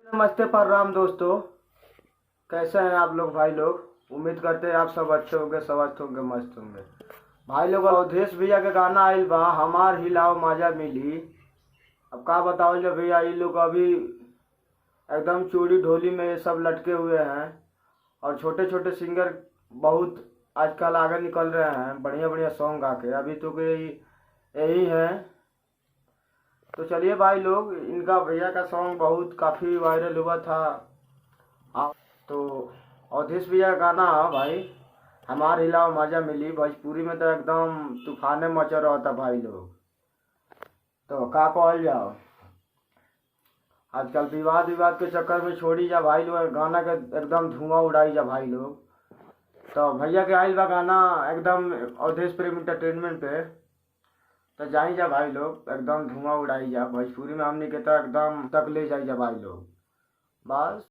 नमस्ते प्रणाम दोस्तों। कैसे हैं आप लोग भाई लोग। उम्मीद करते हैं आप सब अच्छे होंगे, स्वस्थ होंगे, मस्त होंगे। भाई लोग अवधेश भैया के गाना आइल बा, हमार हिलाओ माजा मिली। अब का बताओ जो भैया, ये लोग अभी एकदम चूड़ी ढोली में ये सब लटके हुए हैं। और छोटे छोटे सिंगर बहुत आजकल आगे निकल रहे हैं, बढ़िया बढ़िया सॉन्ग गा के। अभी तो कोई यही है। तो चलिए भाई लोग, इनका भैया का सॉन्ग बहुत काफ़ी वायरल हुआ था। हाँ, तो अवधेश भैया का गाना है भाई, हमार हिलाओ मजा मिली। भोजपुरी में तो एकदम तूफाने मचा रहा था भाई लोग। तो का कहल जाओ, आजकल विवाद विवाद के चक्कर में छोड़ी जा भाई लोग, गाना के एकदम धुआं उड़ाई जा भाई लोग। तो भैया के आइल बा गाना एकदम अवधेश प्रेम इंटरटेनमेंट पे। तो जाई जा भाई लोग, एकदम धुआं उड़ाई जा। भोजपुरी में हमने के तो एकदम तक ले जाई जा भाई लोग। बस।